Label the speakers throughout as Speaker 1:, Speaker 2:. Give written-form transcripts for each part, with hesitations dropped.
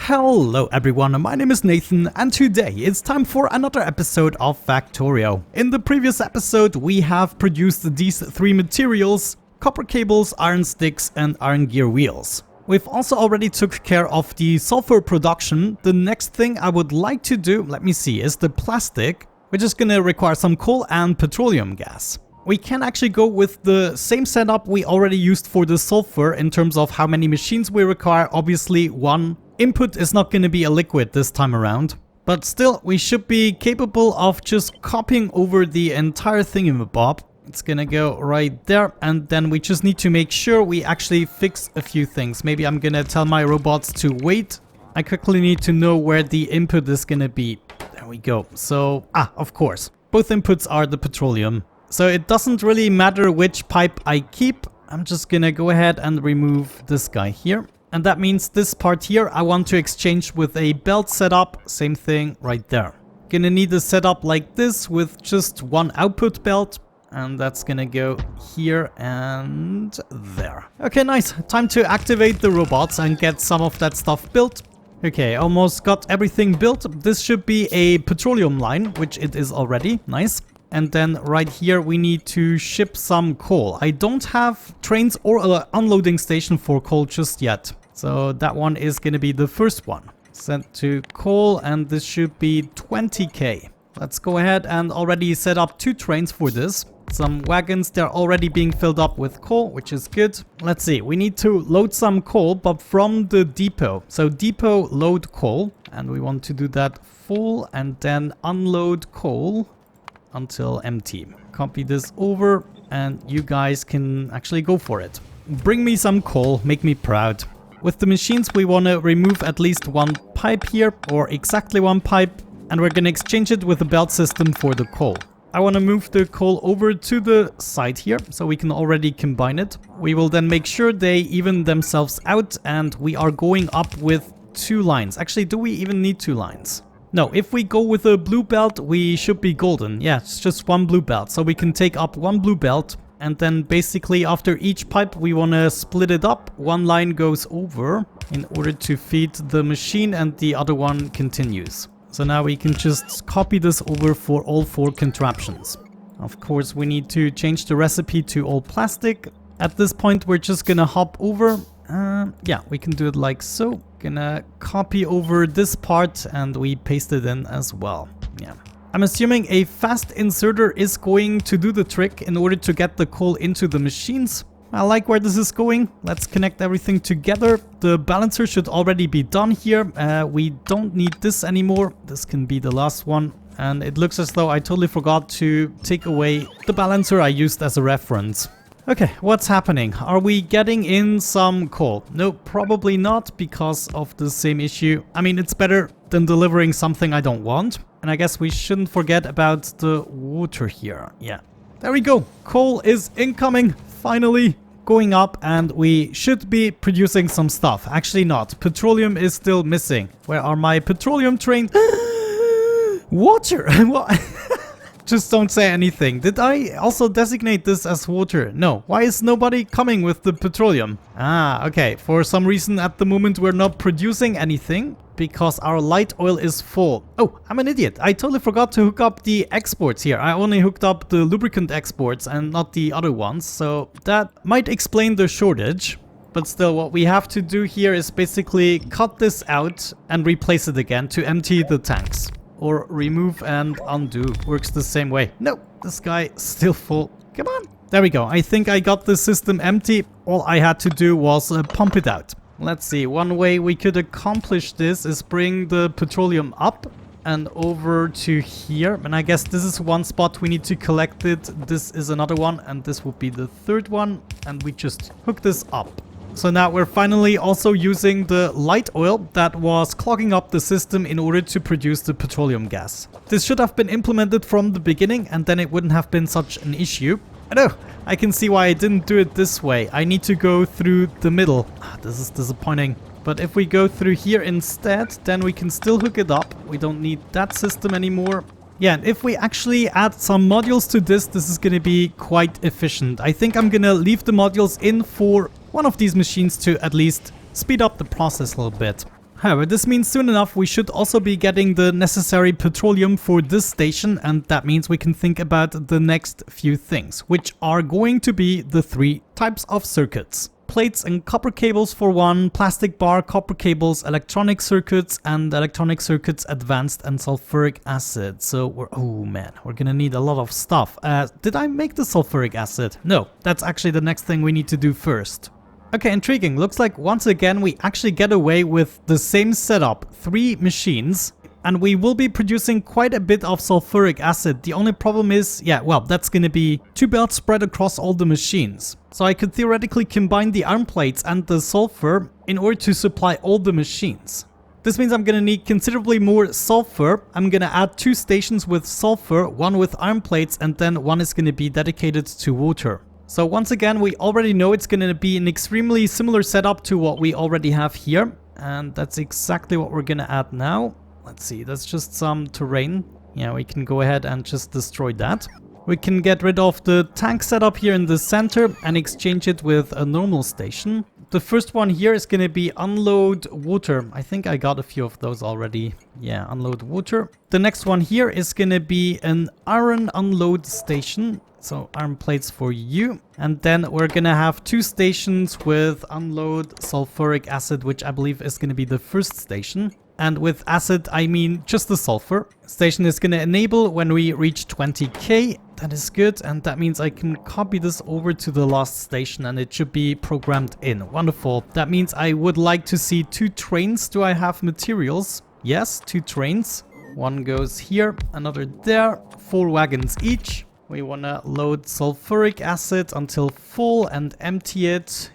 Speaker 1: Hello everyone, my name is Nathan and today it's time for another episode of Factorio. In the previous episode we have produced these three materials: copper cables, iron sticks and iron gear wheels. We've also already took care of the sulfur production. The next thing I would like to do, is the plastic, which is gonna require some coal and petroleum gas. We can actually go with the same setup we already used for the sulfur in terms of how many machines we require. Obviously one input is not going to be a liquid this time around, but still we should be capable of just copying over the entire thingamabob. It's gonna go right there, and then we just need to make sure we actually fix a few things. Maybe I'm gonna tell my robots to wait. I quickly need to know where the input is gonna be. There we go. So, of course, both inputs are the petroleum. So it doesn't really matter which pipe I keep. I'm just gonna go ahead and remove this guy here. And that means this part here I want to exchange with a belt setup. Same thing right there. Gonna need a setup like this with just one output belt. And that's gonna go here and there. Okay, nice. Time to activate the robots and get some of that stuff built. Okay, almost got everything built. This should be a petroleum line, which it is already. Nice. And then right here we need to ship some coal. I don't have trains or an unloading station for coal just yet. So that one is going to be the first one. Sent to coal, and this should be 20k. Let's go ahead and already set up 2 trains for this. Some wagons, they're already being filled up with coal, which is good. Let's see, we need to load some coal, but from the depot. So depot load coal, and we want to do that full and then unload coal until empty. Copy this over and you guys can actually go for it. Bring me some coal, make me proud. With the machines we want to remove at least one pipe here, or exactly one pipe, and we're going to exchange it with the belt system for the coal. I want to move the coal over to the side here so we can already combine it. We will then make sure they even themselves out, and we are going up with 2 lines. Actually, do we even need 2 lines? No, if we go with a blue belt, we should be golden. Yeah, it's just one blue belt. So we can take up one blue belt, and then basically after each pipe, we want to split it up. One line goes over in order to feed the machine, and the other one continues. So now we can just copy this over for all 4 contraptions. Of course, we need to change the recipe to all plastic. At this point, we're just gonna hop over. Yeah, we can do it like so. Gonna copy over this part and we paste it in as well. Yeah. I'm assuming a fast inserter is going to do the trick in order to get the coal into the machines. I like where this is going. Let's connect everything together. The balancer should already be done here. We don't need this anymore. This can be the last one. And it looks as though I totally forgot to take away the balancer I used as a reference. Okay, what's happening? Are we getting in some coal? No, probably not, because of the same issue. I mean, it's better than delivering something I don't want. And I guess we shouldn't forget about the water here. Yeah, there we go. Coal is incoming, finally going up, and we should be producing some stuff. Actually not. Petroleum is still missing. Where are my petroleum trains? Water! What? Just don't say anything. Did I also designate this as water? No. Why is nobody coming with the petroleum? Okay. For some reason at the moment we're not producing anything because our light oil is full. Oh, I'm an idiot. I totally forgot to hook up the exports here. I only hooked up the lubricant exports and not the other ones. So that might explain the shortage. But still, what we have to do here is basically cut this out and replace it again to empty the tanks. Or remove and undo. Works the same way. No, this guy is still full. Come on. There we go. I think I got the system empty. All I had to do was pump it out. Let's see. One way we could accomplish this is bring the petroleum up and over to here. And I guess this is one spot we need to collect it. This is another one. And this will be the 3rd one. And we just hook this up. So now we're finally also using the light oil that was clogging up the system in order to produce the petroleum gas. This should have been implemented from the beginning, and then it wouldn't have been such an issue. I know, I can see why I didn't do it this way. I need to go through the middle. This is disappointing. But if we go through here instead, then we can still hook it up. We don't need that system anymore. Yeah, and if we actually add some modules to this, this is going to be quite efficient. I think I'm going to leave the modules in for one of these machines to at least speed up the process a little bit. However, this means soon enough we should also be getting the necessary petroleum for this station, and that means we can think about the next few things, which are going to be the 3 types of circuits. Plates and copper cables for one, plastic bar, copper cables, electronic circuits, and electronic circuits advanced and sulfuric acid. So oh man, we're gonna need a lot of stuff. Did I make the sulfuric acid? No, that's actually the next thing we need to do first. Okay, intriguing. Looks like once again we actually get away with the same setup, 3 machines, and we will be producing quite a bit of sulfuric acid. The only problem is, yeah, well, that's gonna be 2 belts spread across all the machines. So I could theoretically combine the iron plates and the sulfur in order to supply all the machines. This means I'm gonna need considerably more sulfur. I'm gonna add 2 stations with sulfur, 1 with iron plates, and then 1 is gonna be dedicated to water. So once again, we already know it's going to be an extremely similar setup to what we already have here. And that's exactly what we're going to add now. Let's see, that's just some terrain. Yeah, we can go ahead and just destroy that. We can get rid of the tank setup here in the center and exchange it with a normal station. The first one here is going to be unload water. I think I got a few of those already. Yeah, unload water. The next one here is going to be an iron unload station. So iron plates for you. And then we're gonna have 2 stations with unload sulfuric acid, which I believe is gonna be the first station. And with acid, I mean just the sulfur. Station is gonna enable when we reach 20k. That is good. And that means I can copy this over to the last station and it should be programmed in. Wonderful. That means I would like to see 2 trains. Do I have materials? Yes, 2 trains. One goes here, another there. 4 wagons each. We want to load sulfuric acid until full and empty it.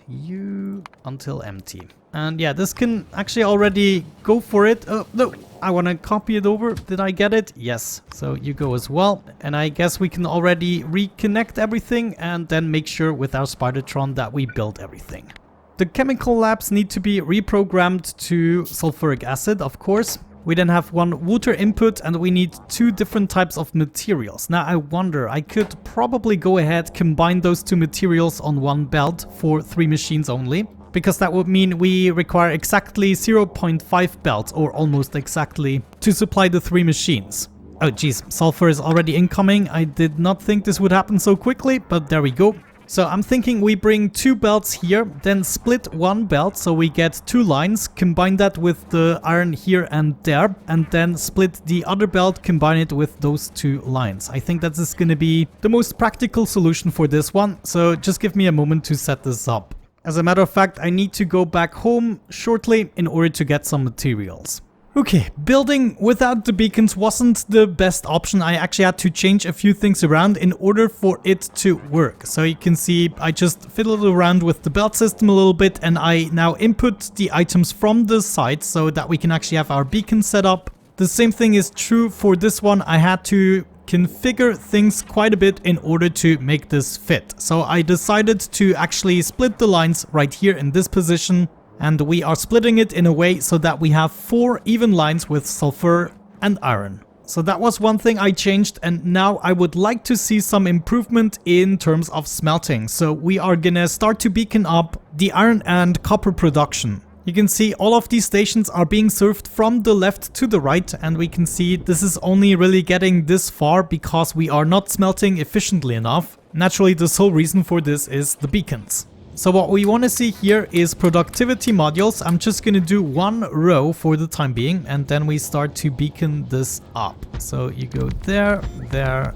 Speaker 1: Until empty. And yeah, this can actually already go for it. Oh, no, I want to copy it over. Did I get it? Yes. So you go as well. And I guess we can already reconnect everything and then make sure with our Spidertron that we build everything. The chemical labs need to be reprogrammed to sulfuric acid, of course. We then have 1 water input and we need 2 different types of materials. Now I wonder, I could probably go ahead, combine those 2 materials on 1 belt for 3 machines only. Because that would mean we require exactly 0.5 belts, or almost exactly, to supply the 3 machines. Oh geez, sulfur is already incoming. I did not think this would happen so quickly, but there we go. So I'm thinking we bring 2 belts here, then split 1 belt so we get 2 lines, combine that with the iron here and there, and then split the other belt, combine it with those 2 lines. I think that is going to be the most practical solution for this one, so just give me a moment to set this up. As a matter of fact, I need to go back home shortly in order to get some materials. Okay, building without the beacons wasn't the best option. I actually had to change a few things around in order for it to work. So you can see I just fiddled around with the belt system a little bit and I now input the items from the site so that we can actually have our beacon set up. The same thing is true for this one. I had to configure things quite a bit in order to make this fit. So I decided to actually split the lines right here in this position. And we are splitting it in a way so that we have 4 even lines with sulfur and iron. So that was one thing I changed, and now I would like to see some improvement in terms of smelting. So we are gonna start to beacon up the iron and copper production. You can see all of these stations are being served from the left to the right, and we can see this is only really getting this far because we are not smelting efficiently enough. Naturally, the sole reason for this is the beacons. So what we want to see here is productivity modules. I'm just going to do 1 row for the time being, and then we start to beacon this up. So you go there, there,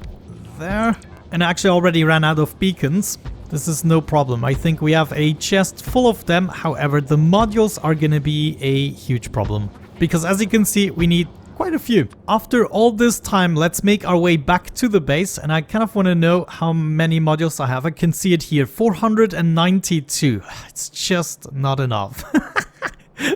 Speaker 1: there. And I actually already ran out of beacons. This is no problem. I think we have a chest full of them. However, the modules are going to be a huge problem. Because as you can see, we need quite a few. After all this time, let's make our way back to the base, and I kind of want to know how many modules I have. I can see it here, 492. It's just not enough.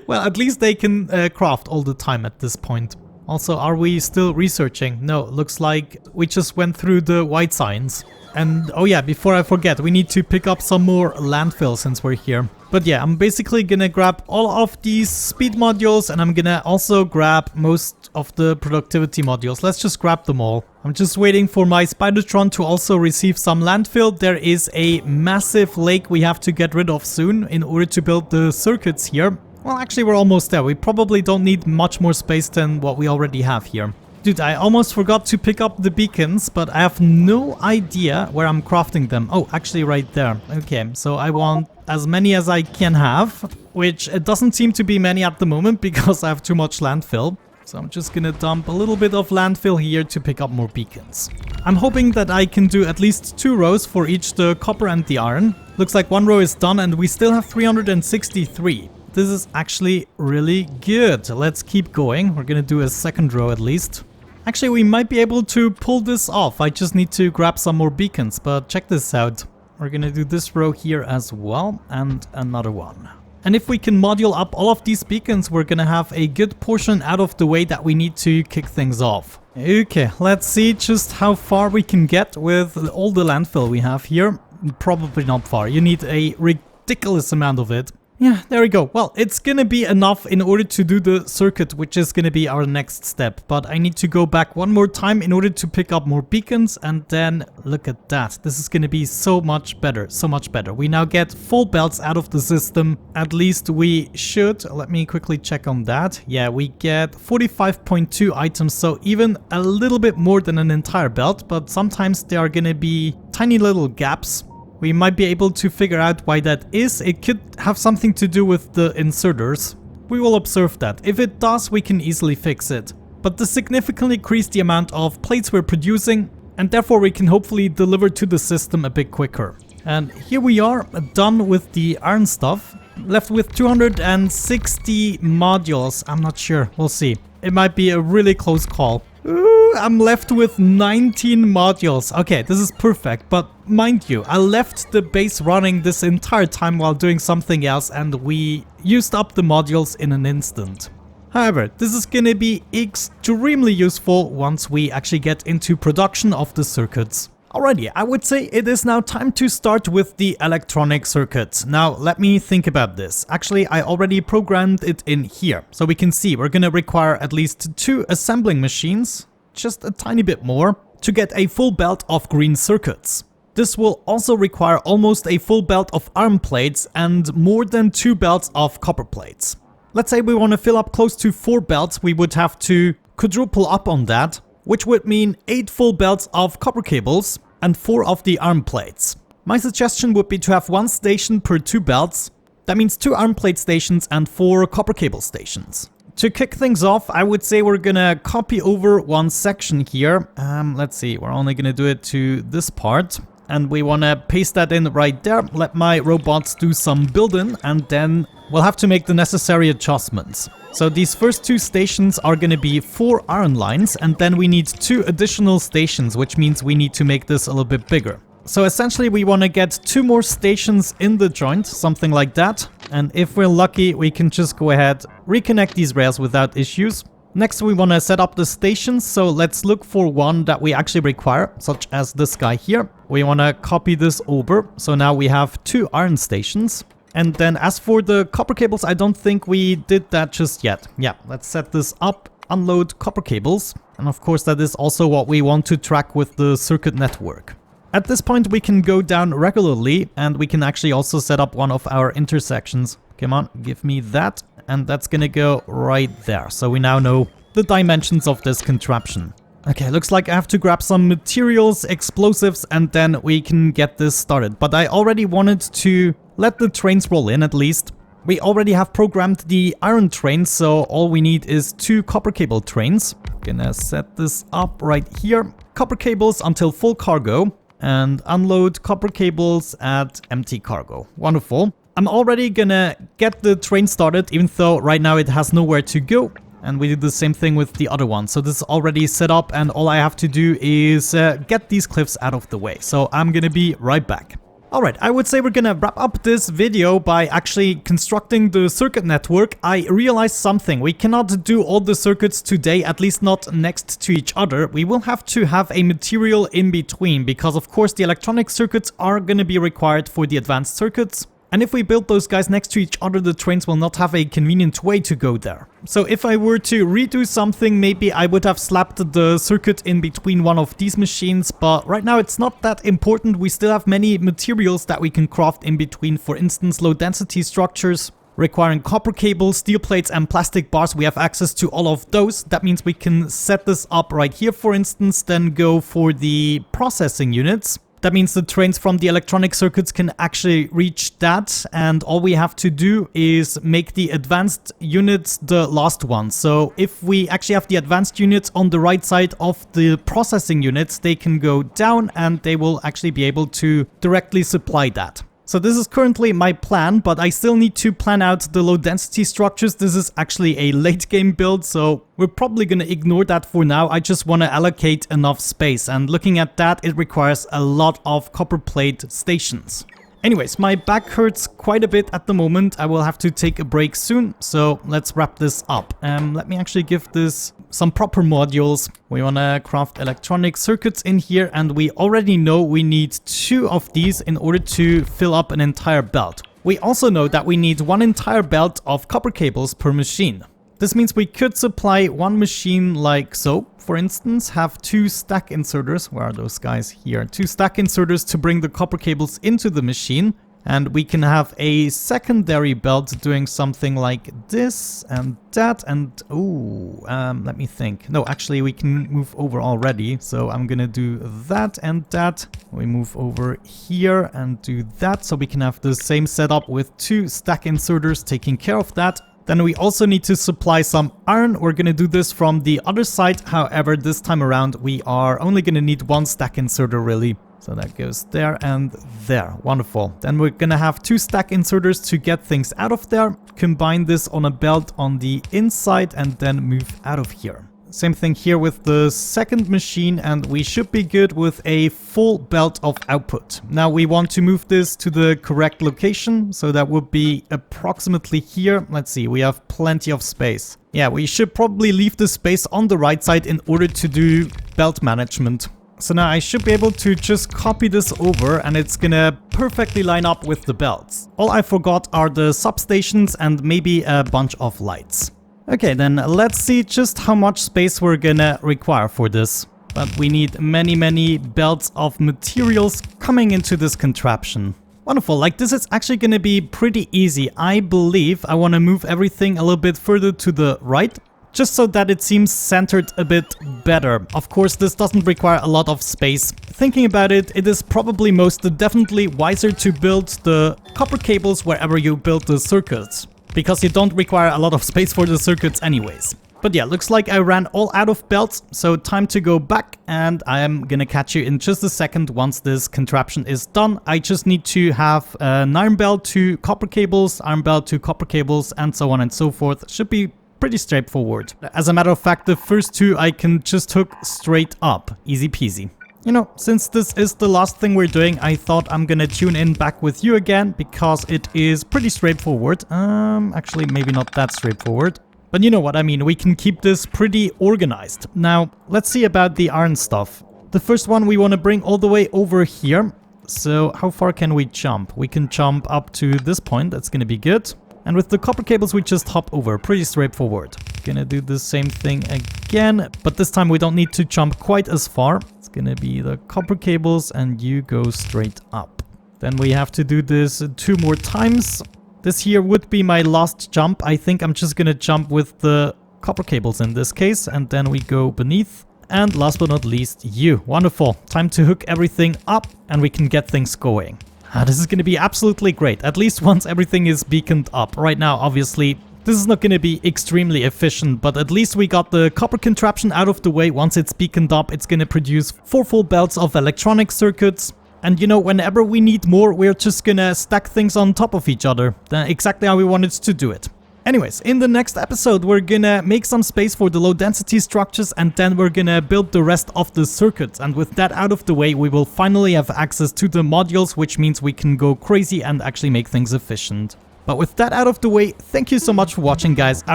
Speaker 1: Well, at least they can craft all the time at this point. Also, are we still researching? No, looks like we just went through the white signs. And oh yeah, before I forget, we need to pick up some more landfill since we're here. But yeah, I'm basically gonna grab all of these speed modules, and I'm gonna also grab most of the productivity modules. Let's just grab them all. I'm just waiting for my Spidertron to also receive some landfill. There is a massive lake we have to get rid of soon in order to build the circuits here. Well, actually, we're almost there. We probably don't need much more space than what we already have here. Dude, I almost forgot to pick up the beacons, but I have no idea where I'm crafting them. Oh, actually right there. Okay, so I want as many as I can have, which it doesn't seem to be many at the moment because I have too much landfill. So I'm just gonna dump a little bit of landfill here to pick up more beacons. I'm hoping that I can do at least 2 rows for each the copper and the iron. Looks like 1 row is done and we still have 363. This is actually really good. Let's keep going. We're gonna do a 2nd row at least. Actually, we might be able to pull this off. I just need to grab some more beacons, but check this out. We're gonna do this row here as well, and another one. And if we can module up all of these beacons, we're gonna have a good portion out of the way that we need to kick things off. Okay, let's see just how far we can get with all the landfill we have here. Probably not far. You need a ridiculous amount of it. Yeah, there we go. Well, it's gonna be enough in order to do the circuit, which is gonna be our next step. But I need to go back one more time in order to pick up more beacons, and then look at that. This is gonna be so much better, so much better. We now get full belts out of the system. At least we should. Let me quickly check on that. Yeah, we get 45.2 items, so even a little bit more than an entire belt, but sometimes there are gonna be tiny little gaps. We might be able to figure out why that is. It could have something to do with the inserters. We will observe that. If it does, we can easily fix it. But this significantly increased the amount of plates we're producing, and therefore we can hopefully deliver to the system a bit quicker. And here we are, done with the iron stuff. Left with 260 modules. I'm not sure. We'll see. It might be a really close call. Ooh, I'm left with 19 modules. Okay, this is perfect, but mind you, I left the base running this entire time while doing something else and we used up the modules in an instant. However, this is gonna be extremely useful once we actually get into production of the circuits. Alrighty, I would say it is now time to start with the electronic circuits. Now, let me think about this. Actually, I already programmed it in here. So we can see we're gonna require at least 2 assembling machines, just a tiny bit more, to get a full belt of green circuits. This will also require almost a full belt of iron plates and more than 2 belts of copper plates. Let's say we want to fill up close to 4 belts, we would have to quadruple up on that, which would mean 8 full belts of copper cables and 4 of the iron plates. My suggestion would be to have 1 station per 2 belts. That means 2 iron plate stations and 4 copper cable stations. To kick things off, I would say we're gonna copy over 1 section here. Let's see, we're only gonna do it to this part. And we wanna paste that in right there. Let my robots do some building and then we'll have to make the necessary adjustments. So these first 2 stations are going to be 4 iron lines, and then we need 2 additional stations, which means we need to make this a little bit bigger. So essentially we want to get 2 more stations in the joint, something like that. And if we're lucky, we can just go ahead, reconnect these rails without issues. Next we want to set up the stations, so let's look for one that we actually require, such as this guy here. We want to copy this over, so now we have 2 iron stations. And then as for the copper cables, I don't think we did that just yet. Yeah, let's set this up, unload copper cables. And of course that is also what we want to track with the circuit network. At this point we can go down regularly and we can actually also set up one of our intersections. Come on, give me that. And that's gonna go right there. So we now know the dimensions of this contraption. Okay, looks like I have to grab some materials, explosives, and then we can get this started. But I already wanted to let the trains roll in at least. We already have programmed the iron trains, so all we need is 2 copper cable trains. Gonna set this up right here. Copper cables until full cargo and unload copper cables at empty cargo. Wonderful. I'm already gonna get the train started, even though right now it has nowhere to go. And we did the same thing with the other one. So this is already set up and all I have to do is get these cliffs out of the way. So I'm gonna be right back. Alright, I would say we're gonna wrap up this video by actually constructing the circuit network. I realized something. We cannot do all the circuits today, at least not next to each other. We will have to have a material in between because of course the electronic circuits are gonna be required for the advanced circuits. And if we build those guys next to each other, the trains will not have a convenient way to go there. So if I were to redo something, maybe I would have slapped the circuit in between one of these machines, but right now it's not that important. We still have many materials that we can craft in between, for instance, low density structures. requiring copper cables, steel plates and plastic bars. We have access to all of those. That means we can set this up right here, for instance, then go for the processing units. That means the trains from the electronic circuits can actually reach that, and all we have to do is make the advanced units the last one. So if we actually have the advanced units on the right side of the processing units, they can go down and they will actually be able to directly supply that. So this is currently my plan, but I still need to plan out the low density structures. This is actually a late game build, so we're probably going to ignore that for now. I just want to allocate enough space, and looking at that, it requires a lot of copper plate stations. Anyways, my back hurts quite a bit at the moment. I will have to take a break soon, so let's wrap this up. Let me actually give this some proper modules. We want to craft electronic circuits in here, and we already know we need 2 of these in order to fill up an entire belt. We also know that we need 1 entire belt of copper cables per machine. This means we could supply 1 machine like so, for instance, have 2 stack inserters. Where are those guys? Here. 2 stack inserters to bring the copper cables into the machine. And we can have a secondary belt doing something like this and that. And let me think. No, actually we can move over already. So I'm gonna do that and that. We move over here and do that. So we can have the same setup with 2 stack inserters taking care of that. Then we also need to supply some iron. We're going to do this from the other side. However, this time around, we are only going to need 1 stack inserter, really. So that goes there and there. Wonderful. Then we're going to have 2 stack inserters to get things out of there. Combine this on a belt on the inside and then move out of here. Same thing here with the second machine, and we should be good with a full belt of output. Now we want to move this to the correct location, so that would be approximately here. Let's see, we have plenty of space. Yeah, we should probably leave the space on the right side in order to do belt management. So now I should be able to just copy this over, and it's gonna perfectly line up with the belts. All I forgot are the substations and maybe a bunch of lights. Okay, then let's see just how much space we're gonna require for this. But we need many belts of materials coming into this contraption. Wonderful, like this is actually gonna be pretty easy. I believe I wanna move everything a little bit further to the right, just so that it seems centered a bit better. Of course, this doesn't require a lot of space. Thinking about it, it is probably definitely wiser to build the copper cables wherever you build the circuits, because you don't require a lot of space for the circuits anyways. But yeah, looks like I ran all out of belts, so time to go back, and I am gonna catch you in just a second once this contraption is done. I just need to have an iron belt to copper cables, iron belt to copper cables, and so on and so forth. Should be pretty straightforward. As a matter of fact, the first 2 I can just hook straight up. Easy peasy. You know, since this is the last thing we're doing, I thought I'm gonna tune in back with you again, because it is pretty straightforward. Actually, maybe not that straightforward. But you know what I mean, we can keep this pretty organized. Now, let's see about the iron stuff. The first one we want to bring all the way over here. So how far can we jump? We can jump up to this point, that's gonna be good. And with the copper cables, we just hop over. Pretty straightforward. Gonna do the same thing again, but this time we don't need to jump quite as far. It's gonna be the copper cables, and you go straight up. Then we have to do this 2 more times. This here would be my last jump. I think I'm just gonna jump with the copper cables in this case, and then we go beneath. And last but not least, you. Wonderful. Time to hook everything up, and we can get things going. This is going to be absolutely great, at least once everything is beaconed up. Right now, obviously, this is not going to be extremely efficient, but at least we got the copper contraption out of the way. Once it's beaconed up, it's going to produce 4 full belts of electronic circuits. And you know, whenever we need more, we're just going to stack things on top of each other. Exactly how we wanted to do it. Anyways, in the next episode, we're gonna make some space for the low density structures, and then we're gonna build the rest of the circuits. And with that out of the way, we will finally have access to the modules, which means we can go crazy and actually make things efficient. But with that out of the way, thank you so much for watching, guys. I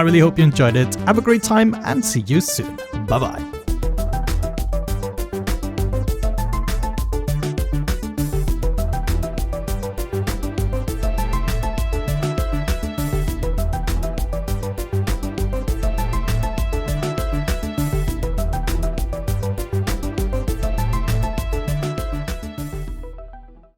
Speaker 1: really hope you enjoyed it. Have a great time and see you soon. Bye bye.